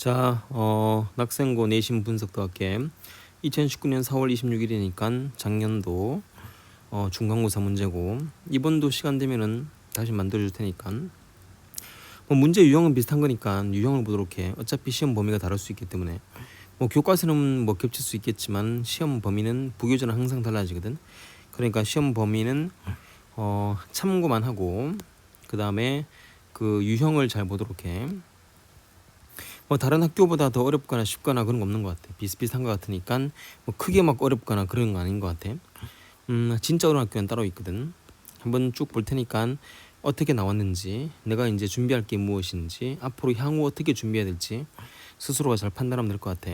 자, 낙생고 내신 분석도 할게. 2019년 4월 26일이니까 작년도 중간고사 문제고, 이번도 시간 되면은 다시 만들어줄 테니까 뭐 문제 유형은 비슷한 거니까 유형을 보도록 해. 어차피 시험 범위가 다를 수 있기 때문에 뭐 교과서는 뭐 겹칠 수 있겠지만 시험 범위는 부교재는 항상 달라지거든. 그러니까 시험 범위는 참고만 하고 그 다음에 그 유형을 잘 보도록 해. 뭐 다른 학교보다 더 어렵거나 쉽거나 그런 거 없는 것 같아. 비슷비슷한 것 같으니까 뭐 크게 막 어렵거나 그런 거 아닌 것 같아. 진짜 어려운 학교는 따로 있거든. 한번 쭉 볼 테니까 어떻게 나왔는지, 내가 이제 준비할 게 무엇인지, 앞으로 향후 어떻게 준비해야 될지 스스로가 잘 판단하면 될 것 같아.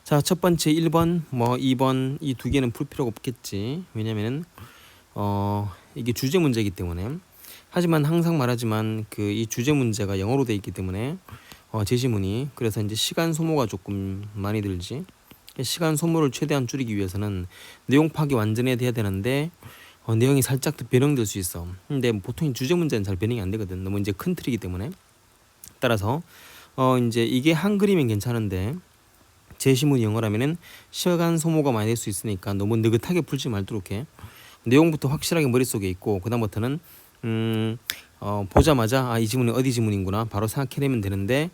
자, 첫 번째 1번, 뭐 2번 이 두 개는 풀 필요가 없겠지. 왜냐면은 이게 주제 문제이기 때문에. 하지만 항상 말하지만 그 이 주제 문제가 영어로 돼 있기 때문에 제시문이, 그래서 이제 시간 소모가 조금 많이 들지. 시간 소모를 최대한 줄이기 위해서는 내용 파악이 완전히 돼야 되는데 내용이 살짝 더 변형될 수 있어. 근데 보통 주제 문제는 잘 변형이 안 되거든. 너무 이제 큰 틀이기 때문에. 따라서 이제 이게 한글이면 괜찮은데 제시문이 영어라면은 시간 소모가 많이 될 수 있으니까 너무 느긋하게 풀지 말도록 해. 내용부터 확실하게 머릿속에 있고 그다음부터는 보자마자 이 지문이 어디 지문인구나 바로 생각해내면 되는데,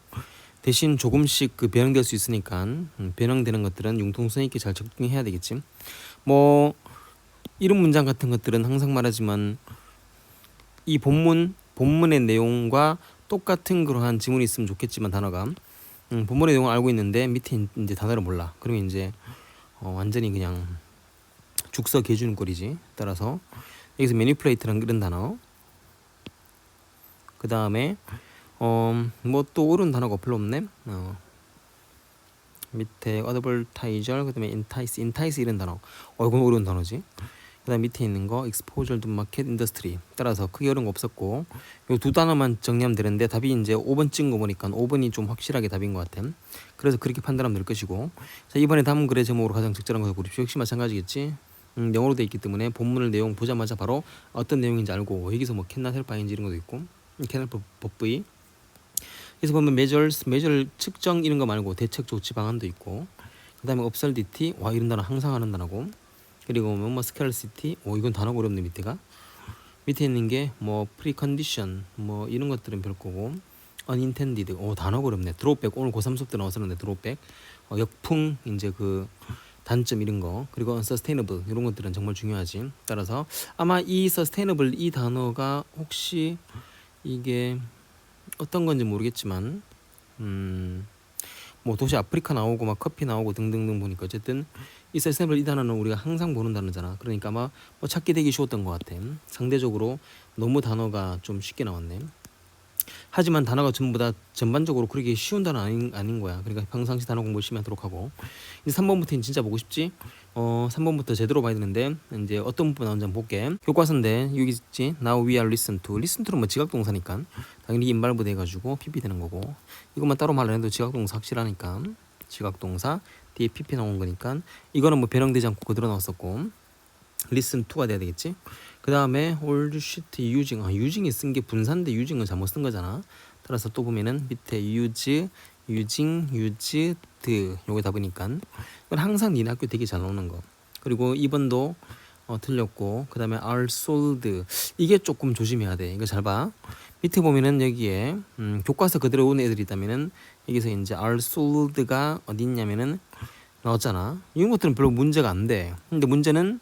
대신 조금씩 그 변형될 수 있으니까 변형되는 것들은 융통성 있게 잘 적중해야 되겠지. 뭐 이런 문장 같은 것들은 항상 말하지만 이 본문의 내용과 똑같은 그러한 지문이 있으면 좋겠지만, 단어가 본문의 내용을 알고 있는데 밑에 이제 단어를 몰라. 그러면 이제 완전히 그냥 죽서 개주는 꼴이지. 따라서 여기서 매니플레이트라는 이런 단어, 그 다음에 뭐 또 옳은 단어가 별로 없네. 밑에 어드버타이저, 그다음에 인타이스 이런 단어. 이건 어려운 단어지. 그다음 밑에 있는 거 exposure to market industry. 따라서 크게 어려운 거 없었고 요 두 단어만 정리하면 되는데, 답이 이제 5번 찍은 거 보니까 5번이 좀 확실하게 답인 것 같아. 그래서 그렇게 판단하면 될 것이고, 자 이번에 다음 글의 제목으로 가장 적절한 것을 고르십시오. 역시 마찬가지겠지. 영어로 돼 있기 때문에 본문을 내용 보자마자 바로 어떤 내용인지 알고, 여기서 뭐 캔낫 헬파인지 이런 것도 있고, 캔낫 법부이. 그래서 보면 measure 측정 이런 거 말고 대책 조치 방안도 있고, 그 다음에 absurdity, 와 이런 단어 항상 하는 단어고, 그리고 뭐 scarcity, 이건 단어가 어렵네. 밑에 있는 게 뭐 precondition, 뭐 이런 것들은 별 거고, unintended, 단어가 어렵네. drawback, 오늘 고3 수업 때 나왔었는데 drawback, 역풍 이제 그 단점 이런 거, 그리고 unsustainable 이런 것들은 정말 중요하지. 따라서 아마 이 sustainable 이 단어가 혹시 이게 어떤 건지 모르겠지만 뭐 도시 아프리카 나오고 막 커피 나오고 등등등 보니까 어쨌든 이 서스테이너블 이 단어는 우리가 항상 보는 단어잖아. 그러니까 아마 뭐 찾기 되기 쉬웠던 것 같아. 상대적으로 너무 단어가 좀 쉽게 나왔네. 하지만 단어가 전부 다 전반적으로 그렇게 쉬운 단어 아닌 거야. 그러니까 평상시 단어 공부 열심히 하도록 하고, 이제 3번부터는 진짜 보고 싶지. 3번부터 제대로 봐야 되는데 이제 어떤 부분 나오는지 한번 볼게. 교과서인데 여기 있지. Now we are listen는 뭐 지각동사니까 당연히 인발부 돼가지고 PP 되는 거고, 이것만 따로 말 안 해도 지각동사 확실하니까 지각동사 뒤에 PP 나온 거니까 이거는 뭐 변형되지 않고 그대로 나왔었고, listen to가 돼야 되겠지. 그 다음에 old sheet using, using이 쓴 게 분사인데 using은 잘못 쓴 거잖아. 따라서 또 보면은 밑에 use, using, used 요게 답이니까 이건 항상 니네 학교 되게 잘 나오는 거. 그리고 2번도 틀렸고, 그 다음에 are sold, 이게 조금 조심해야 돼. 이거 잘 봐. 밑에 보면은 여기에 교과서 그대로 온 애들이 있다면은 여기서 이제 are sold가 어디 있냐면은 나왔잖아. 이런 것들은 별로 문제가 안 돼. 근데 문제는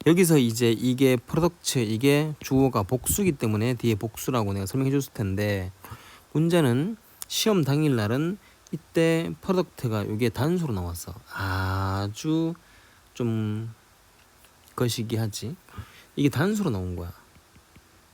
여기서 이제 이게 프로덕트, 이게 주어가 복수기 때문에 뒤에 복수라고 내가 설명해 줬을 텐데, 문제는 시험 당일날은 이때 프로덕트가 이게 단수로 나왔어. 아주 좀 거시기 하지. 이게 단수로 나온 거야.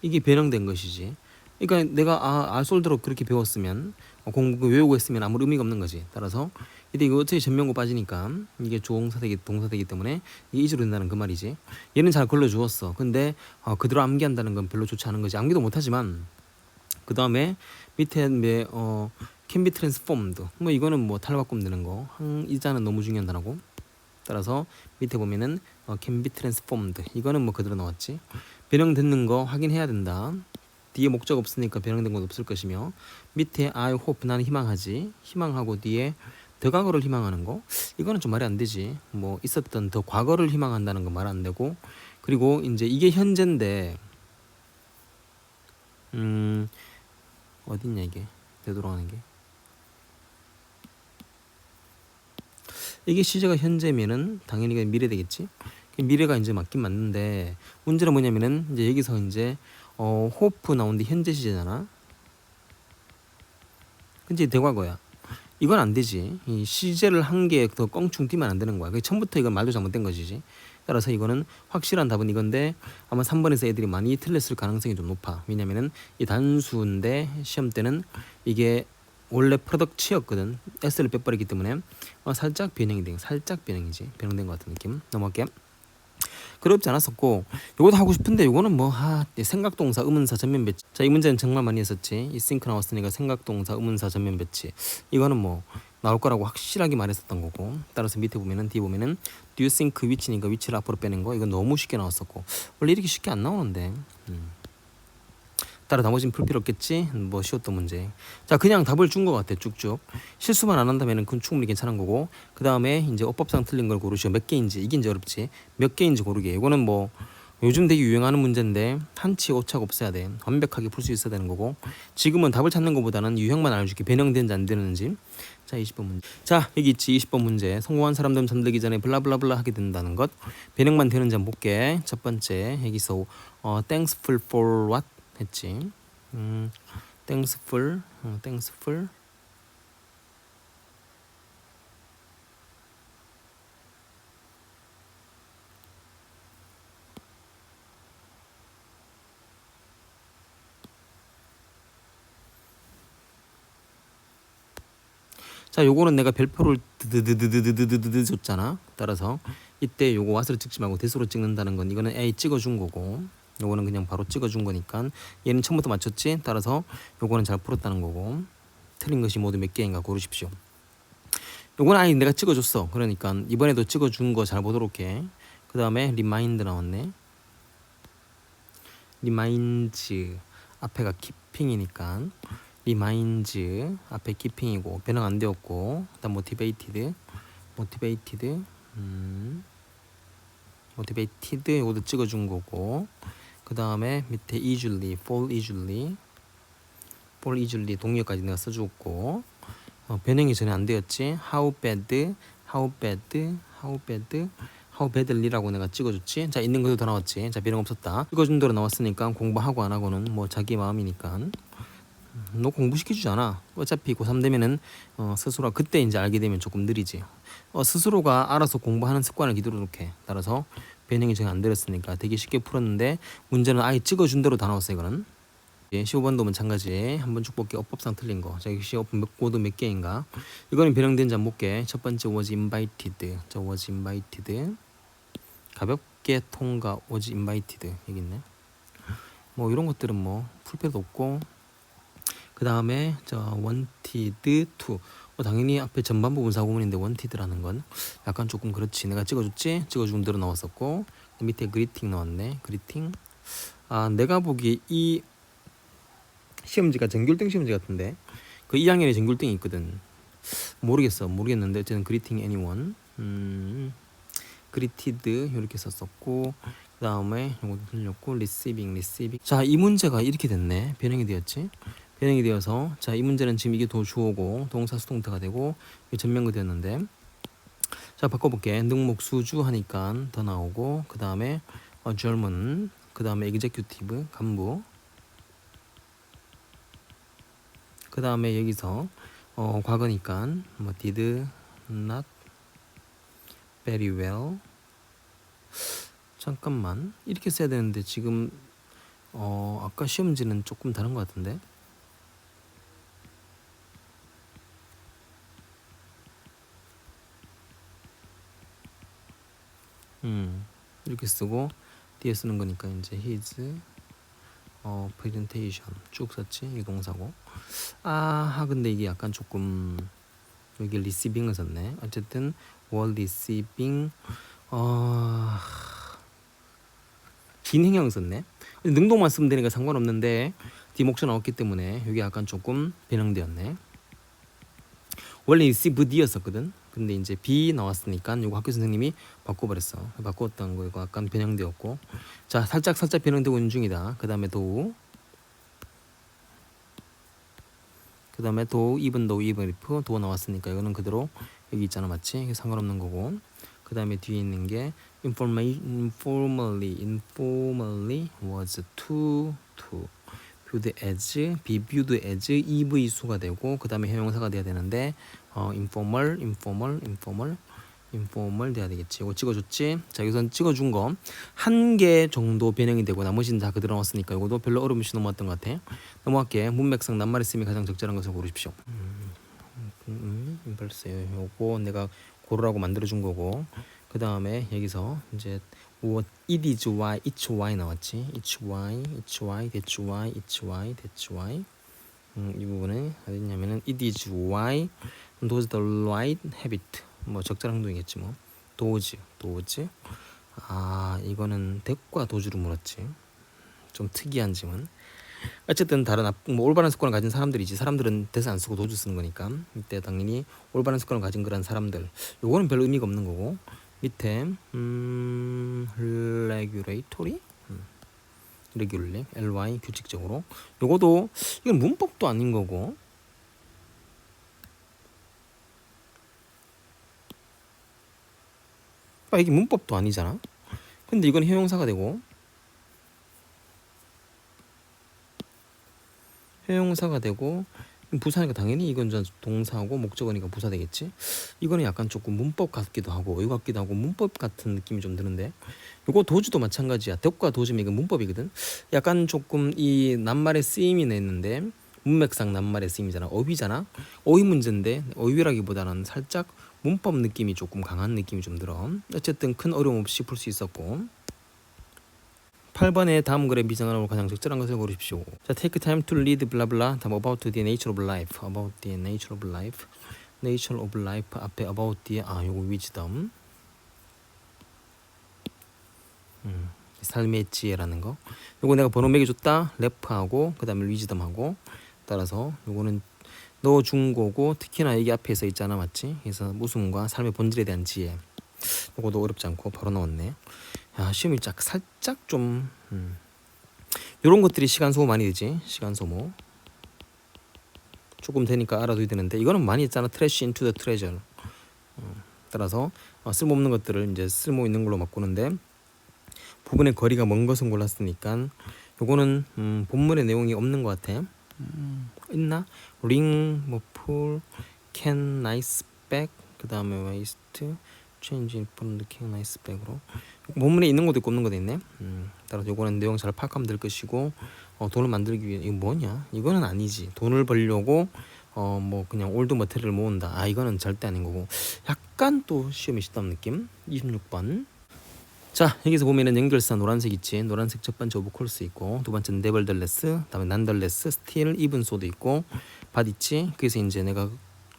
이게 변형된 것이지. 그러니까 내가 알솔드로 그렇게 배웠으면 공부 외우고 했으면 아무 의미가 없는 거지. 따라서 이때 이거 어차피 전면고 빠지니까 이게 동사되기 때문에 이게 이지로 된다는 그 말이지. 얘는 잘 걸러주었어. 근데 그대로 암기한다는 건 별로 좋지 않은 거지. 암기도 못하지만 그 다음에 밑에 can be transformed, 뭐 이거는 뭐 탈바꿈 되는 거. 이 자는 너무 중요한 단어고. 따라서 밑에 보면은 can be transformed, 이거는 뭐 그대로 나왔지. 변형되는 거 확인해야 된다. 뒤에 목적 없으니까 변형된 건 없을 것이며 밑에 I hope 나는 희망하지 희망하고 뒤에 더 과거를 희망하는 거 이거는 좀 말이 안 되지. 뭐 있었던 더 과거를 희망한다는 거 말 안 되고 그리고 이제 이게 현재인데 어딨냐 이게 되돌아가는 게 이게 시제가 현재면은 당연히 미래 되겠지. 미래가 이제 맞긴 맞는데 문제는 뭐냐면은 이제 여기서 이제 호프 나오는데 현재 시제잖아. 근데 대과거야. 이건 안 되지. 이 시제를 한 개 더 껑충 띄면 안 되는 거야. 처음부터 이건 말도 잘못된 것이지. 따라서 이거는 확실한 답은 이건데 아마 3번에서 애들이 많이 틀렸을 가능성이 좀 높아. 왜냐면은 이 단수인데 시험 때는 이게 원래 프로덕트였거든. S를 빼버리기 때문에 살짝 변형이 돼. 살짝 변형이지. 변형된 것 같은 느낌. 넘어갈게. 그렇지 않았었고 요것도 하고 싶은데 요거는 뭐 생각동사 의문사 전면 배치. 자, 이 문제는 정말 많이 했었지. 이 싱크 나왔으니까 생각동사 의문사 전면 배치. 이거는 뭐 나올 거라고 확실하게 말했었던 거고. 따라서 밑에 보면은 뒤에 보면은 do you think 위치니까 위치를 앞으로 빼는 거. 이거 너무 쉽게 나왔었고 원래 이렇게 쉽게 안 나오는데. 따라 나머지는 풀 필요 없겠지. 뭐 쉬웠던 문제. 자, 그냥 답을 준 것 같아. 쭉쭉 실수만 안 한다면은 그건 충분히 괜찮은 거고. 그 다음에 이제 어법상 틀린 걸 고르시오. 몇 개인지 이게 이제 어렵지. 몇 개인지 고르게. 이거는 뭐 요즘 되게 유행하는 문제인데 한치 오차가 없어야 돼. 완벽하게 풀 수 있어야 되는 거고. 지금은 답을 찾는 것보다는 유형만 알려줄게. 변형되는지 안 되는지. 자, 20번 문제. 자, 여기 있지. 20번 문제. 성공한 사람들은 잠들기 전에 블라블라블라 하게 된다는 것. 변형만 되는지 한번 볼게. 첫 번째 여기서 thankful for what 했지. thankful, thankful. 자, 요거는 내가 별표를 드드드드드드드드 줬잖아. 따라서 이때 요거 왓으로 찍지 말고 대수로 찍는다는 건 이거는 A 찍어준 거고, 요거는 그냥 바로 찍어준 거니까 얘는 처음부터 맞췄지. 따라서 요거는 잘 풀었다는 거고, 틀린 것이 모두 몇 개인가 고르십시오. 요건 아니 내가 찍어줬어. 그러니까 이번에도 찍어준 거 잘 보도록 해. 그 다음에 remind 나왔네. reminds 앞에가 keeping이니까 reminds 앞에 keeping이고 변형 안 되었고, 그다음 motivated 이것도 찍어준 거고, 그 다음에 밑에 easily fall easily 동의어까지 내가 써주었고, 변형이 전에 안 되었지. how badly라고 내가 찍어줬지. 자, 있는 것도 다 나왔지. 자, 변형 없었다. 찍어준 대로 나왔으니까 공부하고 안 하고는 뭐 자기 마음이니까 너 공부시켜주잖아. 어차피 고3 되면은 스스로가 그때 이제 알게 되면 조금 느리지. 스스로가 알아서 공부하는 습관을 기르도록 해. 따라서 변형이 전혀 안 들었으니까 되게 쉽게 풀었는데 문제는 아예 찍어준 대로 다 나왔어. 이거는 15번도 마찬가지. 한번 쭉 볼게. 어법상 틀린 거. 자, 역시 코드 몇 개인가. 이거는 변형된지 한번 볼게. 첫 번째 was invited. 자, was invited. 가볍게 통과 was invited. 여기 있네. 뭐 이런 것들은 뭐 풀 필요도 없고. 그 다음에 자 wanted to. 당연히 앞에 전반부 분사구문인데 wanted라는 건 약간 조금 그렇지. 내가 찍어줬지. 찍어준 대로 나왔었고, 밑에 greeting 나왔네. greeting. 내가 보기에 이 시험지가 전교일등 시험지 같은데 그 2학년에 전교일등이 있거든. 모르겠는데 어쨌든 greeting anyone, greeted 이렇게 썼었고, 그 다음에 이것도 틀렸고 receiving. 자, 이 문제가 이렇게 됐네. 변형이 되었지. 변형이 되어서 자, 이 문제는 지금 이게 도주어고 동사 수동태가 되고 전면구 되었는데, 자, 바꿔볼게. 능목 수주 하니까 더 나오고, 그 다음에 German, 그 다음에 executive 간부, 그 다음에 여기서 과거니까 뭐 did not very well. 잠깐만, 이렇게 써야 되는데 지금 아까 시험지는 조금 다른 것 같은데. 이렇게 쓰고 뒤에 쓰는 거니까 이제 his presentation 쭉 썼지. 이 동사고. 근데 이게 약간 조금 여기 receiving을 썼네. 어쨌든 was receiving 긴 행형 썼네. 능동만 쓰면 되니까 상관없는데 D 목적 나왔기 때문에 이게 약간 조금 변형되었네. 원래 C, V, D였었거든. 근데 이제 B 나왔으니까 이거 학교 선생님이 바꿔버렸어. 바꿨던 거 이거 약간 변형되었고, 자 살짝 변형되고 있는 중이다. 그 다음에 도, 그 다음에 도, even if 도 나왔으니까 이거는 그대로 여기 있잖아, 맞지? 이게 상관없는 거고. 그 다음에 뒤에 있는 게 informally was to viewed as, be viewed as EV 수가 되고, 그 다음에 형용사가 돼야 되는데 informal 돼야 되겠지. 이거 찍어줬지? 자, 여기서 찍어준 거 한 개 정도 변형이 되고 나머지는 다 그대로 나왔으니까 이것도 별로 어려움 없이 넘어왔던 것 같아. 넘어갈게. 문맥상 낱말의 쓰임이 가장 적절한 것을 고르십시오. 벌써요. 요거 내가 고르라고 만들어준 거고, 그 다음에 여기서 이제 what it is why, it's why 나왔지. it's why, that's why, it's why, that's why. 이 부분에 어디냐면은 it is why does the right habit, 뭐 적절한 행동이겠지 뭐. does. 아, 이거는 that과 does로 물었지. 좀 특이한 질문. 어쨌든 다른 뭐 올바른 습관을 가진 사람들이지, 사람들은 대사 안 쓰고 does 쓰는 거니까 이때 당연히 올바른 습관을 가진 그런 사람들, 요거는 별 의미가 없는 거고. 밑에 regulatory, ly 규칙적으로, 요거도 이건 문법도 아닌 거고, 이게 문법도 아니잖아. 근데 이건 형용사가 되고, 부사니까 당연히 이건 동사하고 목적어니까 부사 되겠지. 이거는 약간 조금 문법 같기도 하고 이거 같기도 하고 문법 같은 느낌이 좀 드는데, 이거 도주도 마찬가지야. 덕과 도주면 이건 문법이거든. 약간 조금 이 낱말의 쓰임이 냈는데 문맥상 낱말의 쓰임이잖아. 어휘잖아. 어휘 문제인데 어휘라기보다는 살짝 문법 느낌이 조금 강한 느낌이 좀 들어. 어쨌든 큰 어려움 없이 풀 수 있었고, 8번의 다음 글의 미정하고 가장 적절한 것을 고르십시오. 자, take time to read blah blah about the nature of life. nature of life 앞에 about the, 요거 wisdom. 삶의 지혜라는 거. 요거 내가 번호 매겨줬다. 래프하고 그 다음에 wisdom하고, 따라서 요거는 넣어준 거고, 특히나 여기 앞에 서 있잖아, 맞지? 그래서 웃음과 삶의 본질에 대한 지혜. 요거도 어렵지 않고 바로 넣었네. 야, 시험이 살짝 좀 요런 것들이 시간 소모 많이 되지. 시간 소모 조금 되니까 알아둬야 되는데, 이거는 많이 했잖아. trash into the treasure. 따라서 쓸모없는 것들을 이제 쓸모 있는 걸로 바꾸는데, 부분의 거리가 먼 것은 골랐으니까 요거는 본문의 내용이 없는 것 같아. 있나? ring, 뭐 pull, can, nice bag, 그 다음에 waste, change from the can, nice bag으로. 본문에 있는 것도 있고 없는 것도 있네. 따라서 요거는 내용 잘 파악하면 될 것이고, 돈을 만들기 위해, 이거 뭐냐? 이거는 아니지. 돈을 벌려고 뭐 그냥 올드 머테리얼을 모은다. 이거는 절대 아닌 거고, 약간 또 시험이 쉽다는 느낌. 26번. 자, 여기서 보면은 연결사 노란색 있지. 노란색 첫 번째 오브콜스 있고, 두 번째는 nevertheless, 그다음에 nonetheless, still, even so도 있고, 밭 있지. 그래서 이제 내가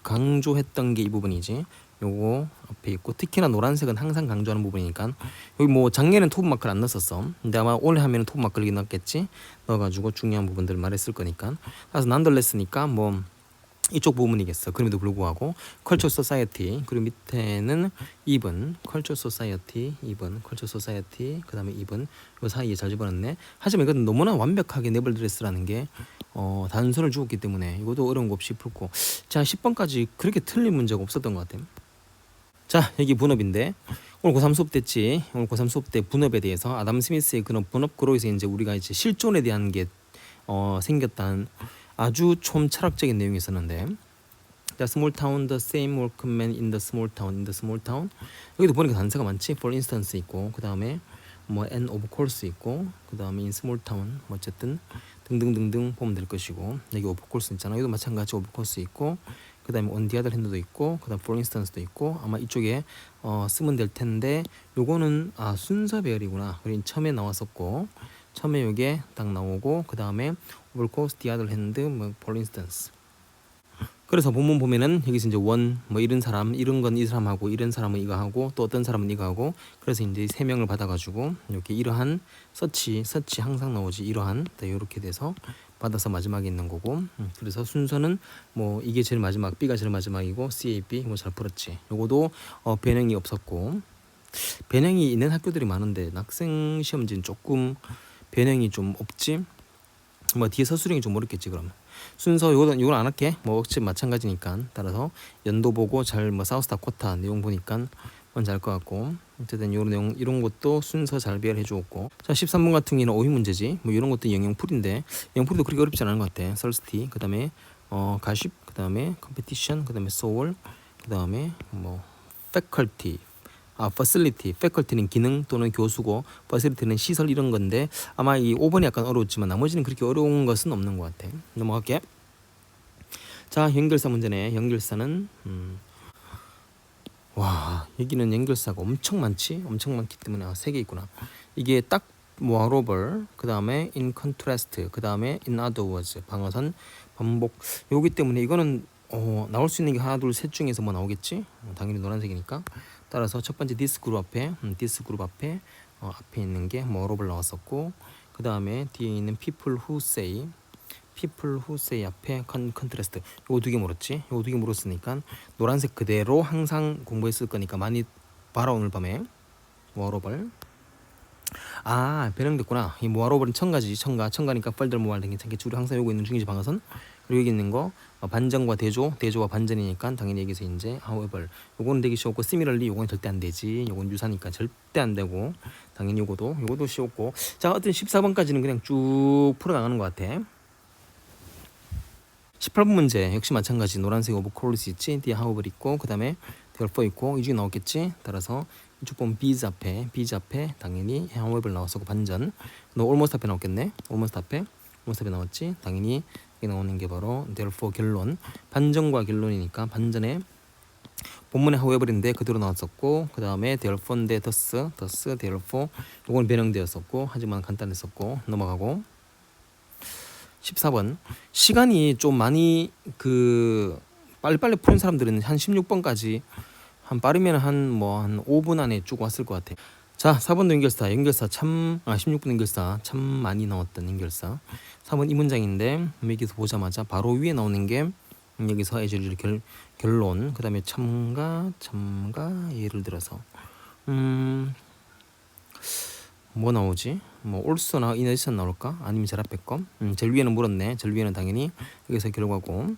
강조했던 게 이 부분이지. 요거 앞에 있고, 특히나 노란색은 항상 강조하는 부분이니까, 여기 뭐 작년엔 토브 마크를 안 넣었었어. 근데 아마 올해 하면은 토브 마크를 넣었겠지. 넣어가지고 중요한 부분들을 말했을 거니까. 그래서 nonetheless니까 뭐 이쪽 부분이겠어. 그럼에도 불구하고 culture society, 그리고 밑에는 even culture society, 그 다음에 even, 요 사이에 잘 집어넣네. 하지만 이건 너무나 완벽하게 nevertheless라는 게 단서를 주었기 때문에 이것도 어려운 거 없이 풀고, 자 10번까지 그렇게 틀린 문제가 없었던 것 같아. 자, 여기 분업인데, 오늘 고3 수업 됐지. 오늘 고3 수업 때 분업에 대해서 아담 스미스의 그런 분업 그로에서 이제 우리가 이제 실존에 대한 게 생겼다는 아주 좀 철학적인 내용이 있었는데, The small town, the same workman in the small town. 여기도 보니까 단서가 많지. For instance 있고, 그 다음에 뭐 and of course 있고, 그 다음에 in small town, 뭐 어쨌든 등등등등 보면 될 것이고, 여기 of course 있잖아. 여기도 마찬가지 of course 있고, 그 다음에 on the other hand도 있고, 그 다음 for instance도 있고, 아마 이쪽에 쓰면 될 텐데, 요거는 순서 배열이구나. 그리고 처음에 나왔었고, 처음에 요게 딱 나오고, 그 다음에 of course, the other hand, 뭐 for instance. 그래서 본문 보면은 여기서 이제 원, 뭐 이런 사람, 이런 건 이 사람하고, 이런 사람은 이거 하고, 또 어떤 사람은 이거 하고, 그래서 이제 세 명을 받아가지고 이렇게 이러한 서치 항상 나오지. 이러한 이렇게 돼서 받아서 마지막에 있는 거고. 그래서 순서는 뭐 이게 제일 마지막, B가 제일 마지막이고 CAB 뭐 잘 풀었지. 요거도 변형이 없었고. 변형이 있는 학교들이 많은데 학생 시험지는 조금 변형이 좀 없지. 뭐 뒤에 서술형이 좀 어렵겠지. 그러면 순서 요건 안 할게. 뭐 어차피 마찬가지니까. 따라서 연도 보고 잘 뭐 사우스다코타 내용 보니까 뭔지 알 것 같고. 어쨌든 요런 내용 이런 것도 순서 잘 배열해 주었고. 자 13번 같은 경우는 오위 문제지. 뭐 이런 것도 영영풀인데 영영풀이도 그렇게 어렵지 않은 것 같아. 설스티 그다음에 가십 그다음에 컴페티션 그다음에 소울 그다음에 뭐 패컬티 facility, faculty는 기능 또는 교수고 facility는 시설 이런 건데 아마 이 5번이 약간 어려웠지만 나머지는 그렇게 어려운 것은 없는 것 같아. 넘어갈게. 자 연결사 문제네. 연결사는 와 여기는 연결사가 엄청 많지. 엄청 많기 때문에 3개 있구나. 이게 딱 moreover 그 다음에 in contrast 그 다음에 in other words 방어선 반복 요기 때문에 이거는 나올 수 있는 게 하나 둘 셋 중에서 뭐 나오겠지. 당연히 노란색이니까. 따라서 첫 번째 this 그룹 앞에 앞에 있는 게 moreover 나왔었고 그 다음에 뒤에 있는 people who say 앞에 contrast 요거 2개 물었지. 요거 2개 물었으니까 노란색 그대로 항상 공부했을 거니까 많이 봐라 오늘 밤에. moreover 변형됐구나. 이 모아로버는 첨가지. 첨가니까 펄들 모아를 괜찮겠지. 우리 항상 요거 있는 중이지 방어선. 그리고 여기 있는 거 반전과 대조와 반전이니까 당연히 여기서 이제 however 요거는 되게 쉬웠고 similarly 요거는 절대 안 되지. 요건 유사니까 절대 안 되고 당연히 요거도 쉬웠고. 자 어떤 14번까지는 그냥 쭉 풀어나가는 것 같아. 18번 문제 역시 마찬가지. 노란색 오브 콜스 있지. 뒤에 however 있고 그 다음에 therefore 있고 이 중에 나왔겠지. 따라서 이쪽 보면 bees 앞에 당연히 however 나왔었고 반전. 너 almost 앞에 나왔겠네. almost 앞에 나왔지. 당연히 여기 나오는 게 바로 therefore 결론. 반전과 결론이니까 반전에 본문에 however인데 그대로 나왔었고 그 다음에 therefore인데 thus therefore 요건 변형되었었고 하지만 간단했었고. 넘어가고 14번 시간이 좀 많이 빨리빨리 푸는 사람들은 한 16번까지 한 빠르면 한 5분 안에 쭉 왔을 것 같아. 자 4번도 연결사 참 16분 연결사 참 많이 나왔던 연결사. 4번 이 문장인데 여기서 보자마자 바로 위에 나오는 게 여기서 애저리 결론 그 다음에 참가 예를 들어서 뭐 나오지? 뭐 올소나 이너디션 나올까? 아니면 제일 앞에 거? 제일 위에는 물었네. 제일 위에는 당연히 여기서 결과고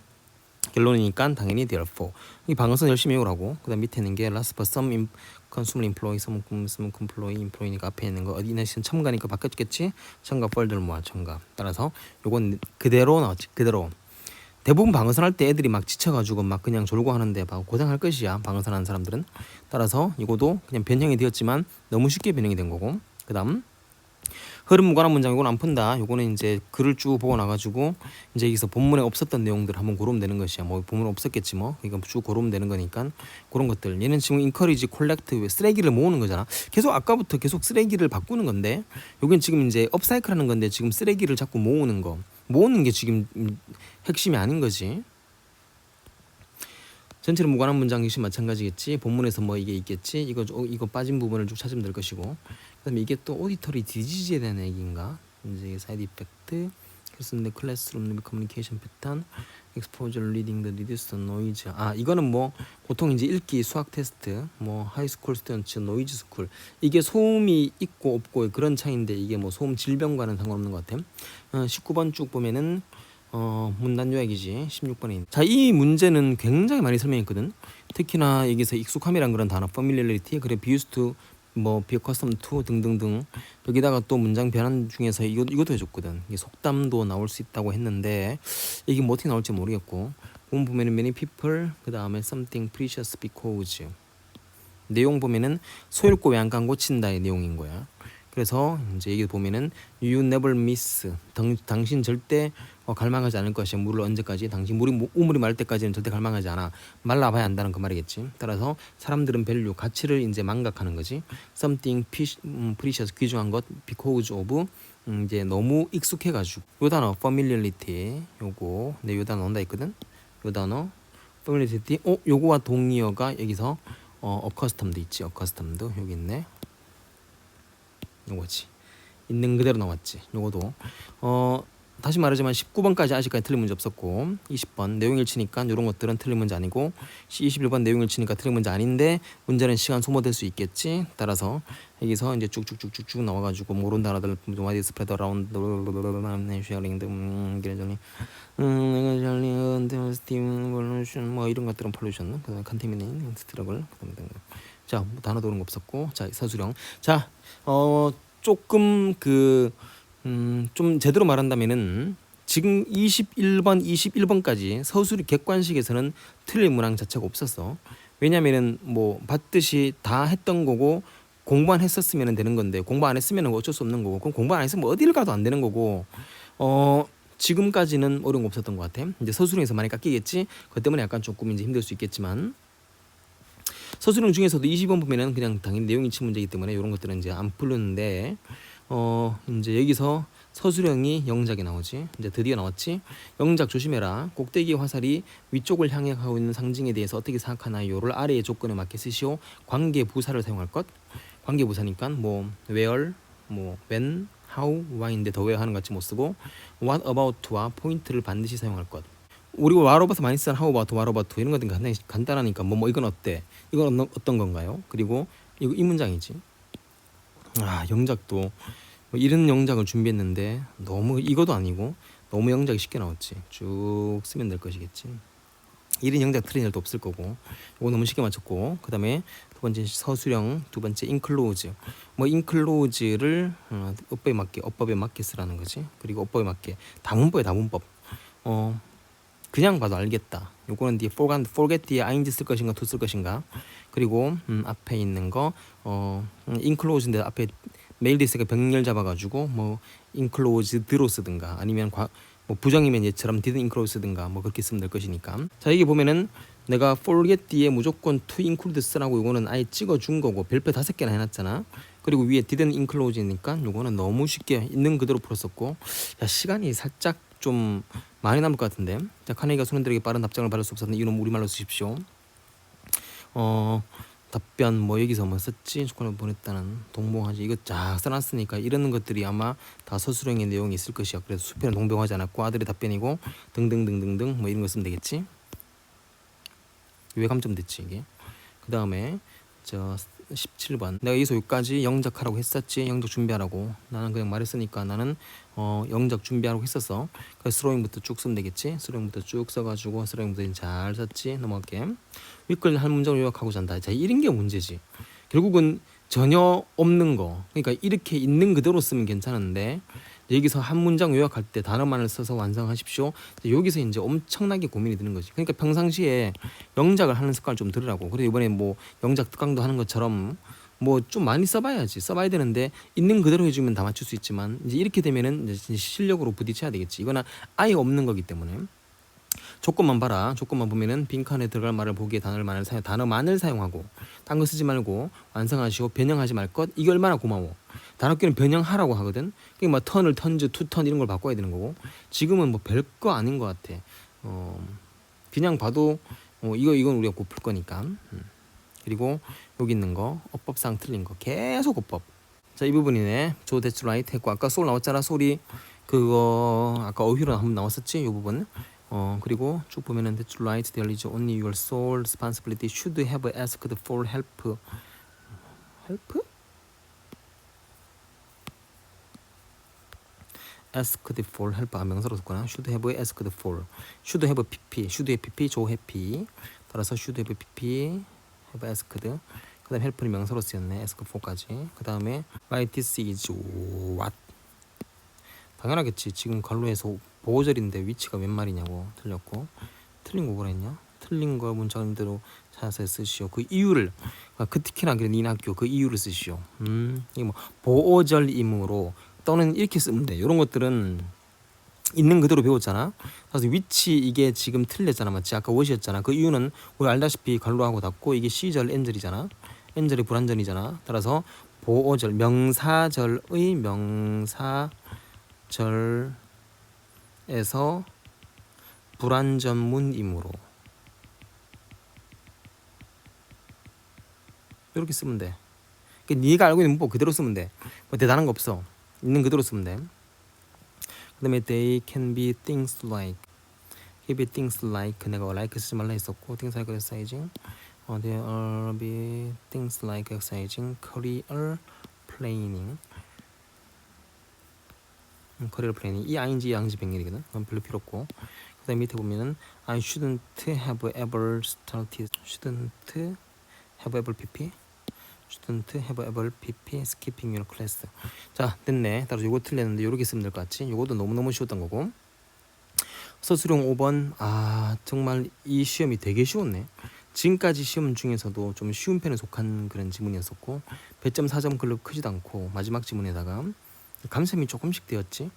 결론이니까 당연히 therefore. 이 방어선 열심히 외우라고. 그다음 밑에 있는 게 last but some consumer employee, some employee니까 앞에 있는 거 이너디션 첨가니까 바뀌었겠지? 첨가 펄들 모아 첨가. 따라서 요건 그대로 나왔지. 그대로. 대부분 방어선 할 때 애들이 막 지쳐가지고 막 그냥 졸고 하는데 고생할 것이야. 방어선 하는 사람들은. 따라서 이거도 그냥 변형이 되었지만 너무 쉽게 변형이 된 거고. 그 다음 흐름 무관한 문장 이건 안 푼다. 요거는 이제 글을 쭉 보고 나가지고 이제 여기서 본문에 없었던 내용들 한번 고르면 되는 것이야. 뭐 본문에 없었겠지 뭐. 이거 쭉 고르면 되는 거니까 그런 것들. 얘는 지금 encourage, collect 쓰레기를 모으는 거잖아. 계속 아까부터 계속 쓰레기를 바꾸는 건데 여긴 지금 이제 업사이클 하는 건데 지금 쓰레기를 자꾸 모으는 거. 모으는 게 지금 핵심이 아닌 거지. 전체로 무관한 문장 역시 마찬가지겠지. 본문에서 뭐 이게 있겠지. 이거 빠진 부분을 쭉 찾으면 될 것이고. 그다음에 이게 또 오디터리 디지즈에 대한 얘기인가? 이제 사이드 이펙트, 그래서 클래스룸 커뮤니케이션 패턴, exposure reading the reduced noise. 이거는 뭐 보통 이제 읽기 수학 테스트, 뭐 하이스쿨 스튜던트 노이즈 스쿨 이게 소음이 있고 없고의 그런 차이인데 이게 뭐 소음 질병과는 상관없는 것 같아. 19번 쭉 보면은 문단 요약이지. 16번에 자, 이 문제는 굉장히 많이 설명했거든. 특히나 여기서 익숙함이란 그런 단어 familiarity, 그래 be used to, 뭐 be accustomed to 등등등. 여기다가 또 문장 변환 중에서 이것도 해줬거든. 이게 속담도 나올 수 있다고 했는데 이게 뭐 어떻게 나올지 모르겠고. 보면은 many people 그 다음에 something precious because 내용 보면은 소잃고 외양간 고친다의 내용인 거야. 그래서 이제 여기 보면은 you never miss 당신 절대 갈망하지 않을 것이야. 물을 언제까지? 당신 우물이 마를 때까지는 절대 갈망하지 않아. 말라봐야 한다는 그 말이겠지. 따라서 사람들은 밸류 가치를 이제 망각하는 거지. something precious 귀중한 것 because of 이제 너무 익숙해가지고 요 단어 familiarity 요거 요 단어 나온다 했거든. 요 단어 familiarity 요거와 동의어가 여기서 accustomed 있지. accustomed 여기 있네. 요거지. 있는 그대로 나왔지. 요거도 다시 말하지만 19번까지 아직까지 틀린 문제 없었고 20번 내용 일치니까 이런 것들은 틀린 문제 아니고 21번 내용 일치니까 틀린 문제 아닌데 문제는 시간 소모될 수 있겠지. 따라서 여기서 이제 쭉쭉쭉쭉쭉 나와가지고 모르는 단어들 what is spread around sharing 뭐 이런 것들은 pollution 그다음에 contaminate struggle 자 단어도 그런 거 없었고 자 서술형 자 조금 좀 제대로 말한다면은 지금 21번까지 서술이 객관식에서는 틀린 문항 자체가 없었어. 왜냐면은 뭐 봤듯이 다 했던 거고 공부 안 했었으면 되는 건데 공부 안 했으면 어쩔 수 없는 거고 그럼 공부 안 했으면 어디를 가도 안 되는 거고 지금까지는 어려운 거 없었던 것 같아. 이제 서술형에서 많이 깎이겠지. 그것 때문에 약간 조금 이제 힘들 수 있겠지만 서술형 중에서도 20번 보면은 그냥 당연히 내용 일치 문제이기 때문에 이런 것들은 이제 안 풀렸는데 이제 여기서 서술형이 영작이 나오지. 이제 드디어 나왔지. 영작 조심해라. 꼭대기 화살이 위쪽을 향해 가고 있는 상징에 대해서 어떻게 생각하나요를 아래의 조건에 맞게 쓰시오. 관계 부사를 사용할 것. 관계 부사니까 뭐 where, 뭐 when, how, why인데 더 where 하는 것 같이 못 쓰고 what about와 포인트를 반드시 사용할 것. 우리가 what about 많이 쓰는 how about, what about 이런 것들은 간단하니까 뭐 이건 어때? 이건 어떤 건가요? 그리고 이거 이 문장이지. 영작도 뭐 이런 영작을 준비했는데 너무 이거도 아니고 너무 영작이 쉽게 나왔지. 쭉 쓰면 될 것이겠지. 이런 영작 틀린 일도 없을 거고 이거 너무 쉽게 맞췄고 그 다음에 두 번째 서술형 두 번째 인클로즈 뭐 인클로즈를 어법에 맞게 쓰라는 거지. 그리고 어법에 맞게 다문법에 다문법 그냥 봐도 알겠다. 요거는 뒤에 forget 뒤에 ing 쓸 것인가 to 쓸 것인가. 그리고 앞에 있는 거 inclose인데 앞에 메일도 있으니까 병렬 잡아가지고 뭐 inclosed로 쓰든가 아니면 뭐 부정이면 얘처럼 didn't include 쓰든가 뭐 그렇게 쓰면 될 것이니까. 자 여기 보면은 내가 forget 뒤에 무조건 to include 쓰라고 요거는 아예 찍어준 거고 별표 5개나 해놨잖아. 그리고 위에 didn't include니까 요거는 너무 쉽게 있는 그대로 풀었었고 야 시간이 살짝 좀 많이 남을 것 같은데. 자 카네기가 손님들에게 빠른 답장을 받을 수 없었는데 이놈 우리말로 쓰십시오. 답변 뭐 여기서 뭐 썼지? 조건을 보냈다는 동봉하지 이거 쫙 써놨으니까 이런 것들이 아마 다 서술형의 내용이 있을 것이야. 그래서 수표는 동봉하지 않았고 아들의 답변이고 등등등등등 뭐 이런 거 쓰면 되겠지. 왜 감점됐지 이게. 그 다음에 저 17번 내가 여기서 여기까지 영작하라고 했었지. 영작 준비하라고 나는 그냥 말했으니까 나는 영작 준비하라고 했었어. 그래서 스로잉부터 쭉 쓰면 되겠지. 스로잉부터 쭉 써가지고 스로잉부터 잘 썼지. 넘어갈게. 윗글 한 문장을 요약하고자 한다. 자 이런 게 문제지. 결국은 전혀 없는 거 그러니까 이렇게 있는 그대로 쓰면 괜찮은데 여기서 한 문장 요약할 때 단어만을 써서 완성하십시오. 여기서 이제 엄청나게 고민이 드는 거지. 그러니까 평상시에 영작을 하는 습관을 좀 들으라고. 그리고 이번에 뭐 영작 특강도 하는 것처럼 뭐 좀 많이 써봐야 되는데 있는 그대로 해주면 다 맞출 수 있지만 이제 이렇게 되면은 이제 실력으로 부딪혀야 되겠지. 이거는 아예 없는 거기 때문에. 조건만 봐라. 조건만 보면은 빈칸에 들어갈 말을 보기에 단어만을 사용하고 딴 거 쓰지 말고 완성하시고 변형하지 말 것. 이게 얼마나 고마워. 단어끼는 변형하라고 하거든. 그게 뭐 턴을 턴즈 투턴 이런 걸 바꿔야 되는 거고 지금은 뭐 별거 아닌 것 같아. 그냥 봐도 이건 우리가 곧 풀 거니까. 그리고 여기 있는 거 어법상 틀린 거 계속 어법. 자 이 부분이네. 조 that's right 했고 아까 소리 나왔잖아. 소리 그거 아까 어휘로 한번 나왔었지. 이 부분. 그리고 쭉 보면은 that's right there is only your sole responsibility should have asked for help. asked for help 명사로 썼구나. should have asked for should have pp 조 happy 따라서 should have pp have asked 그 다음에 help는 명사로 쓰였네. ask for까지. 그 다음에 why this is what 당연하겠지. 지금 관로에서 보호절인데 위치가 웬 말이냐고. 틀렸고 틀린 거 뭐라 했냐. 틀린 거 문장대로 찾아서 쓰시오. 그 이유를 그 특히나 니 학교 그 이유를 쓰시오. 이게 뭐 보호절이므로 또는 이렇게 쓰면 돼. 이런 것들은 있는 그대로 배웠잖아. 그래서 위치 이게 지금 틀렸잖아. 맞지? 아까 what이었잖아. 그 이유는 우리 알다시피 관로하고 닫고 이게 시절 엔절이잖아. 엔절이 불완전이잖아. 따라서 보호절 명사절의 명사절에서 불완전문이므로 이렇게 쓰면 돼. 그러니까 네가 알고 있는 문법 그대로 쓰면 돼. 뭐 대단한 거 없어. 있는 그대로 쓰면 돼. 그다음에 they can be things like can be things like 내가 like 쓰지 말라 했었고 things like exercising there are be things like exercising career planning career planning 이 ing 양지 병렬이거든. 그건 별로 필요 없고 그다음 밑에 보면은 I shouldn't have ever started shouldn't have ever pp shouldn't have ever pp skipping your class. 자 됐네. 따라서 요거 틀렸는데 요렇게 쓰면 될 것 같지. 요것도 너무너무 쉬웠던 거고 서술형 5번 아 정말 이 시험이 되게 쉬웠네. 지금까지 시험 중에서도 좀 쉬운 편에 속한 그런 지문이었었고 배점 4점 별로 크지도 않고 마지막 지문에다가 감셈이 조금씩 되었지.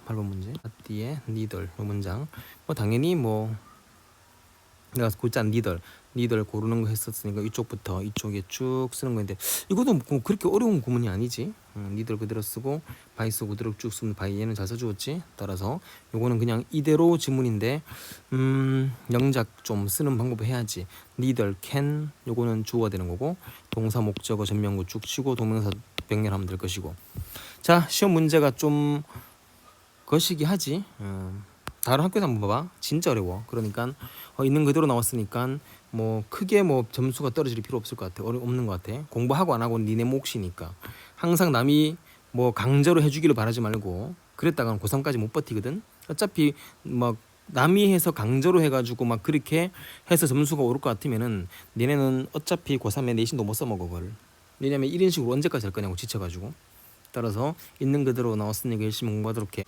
8번 문제 뒤에 니들 이 문장 뭐 당연히 뭐 내가 곧장 니들 고르는 거 했었으니까 이쪽부터 이쪽에 쭉 쓰는 건데 이것도 뭐 그렇게 어려운 구문이 아니지. 니들 그대로 쓰고 바이스 그대로 쭉 쓰면 바이 얘는 잘 써주었지. 따라서 요거는 그냥 이대로 지문인데 영작 좀 쓰는 방법을 해야지. 니들 can 요거는 주어가 되는 거고 동사 목적어 전명구 쭉 치고 동명사 병렬하면 될 것이고. 자 시험 문제가 좀 거시기 하지. 다른 학교에서 한번 봐봐. 진짜 어려워. 그러니까 있는 그대로 나왔으니까 뭐 크게 뭐 점수가 떨어질 필요 없을 것 같아. 없는 것 같아. 공부하고 안 하고 니네 몫이니까. 항상 남이 뭐 강제로 해주기를 바라지 말고 그랬다가는 고3까지 못 버티거든. 어차피 막 남이 해서 강제로 해가지고 막 그렇게 해서 점수가 오를 것 같으면은 니네는 어차피 고3에 내신도 못 써먹어 그걸. 왜냐면 이런 식으로 언제까지 할 거냐고 지쳐가지고. 따라서 있는 그대로 나왔으니까 열심히 공부하도록 해.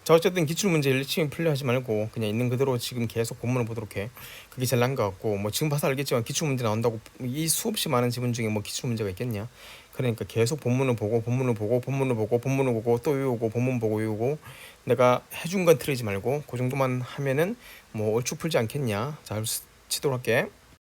자 어쨌든 기출문제 열심히 풀려 하지 말고 그냥 있는 그대로 지금 계속 본문을 보도록 해. 그게 제일 나은 것 같고 뭐 지금 봐서 알겠지만 기출문제 나온다고 이 수없이 많은 지문 중에 뭐 기출문제가 있겠냐. 그러니까 계속 본문을 보고 또 외우고 본문 보고 외우고 내가 해준 건 틀리지 말고 그 정도만 하면은 뭐 얼추 풀지 않겠냐. 잘 치도록 할게.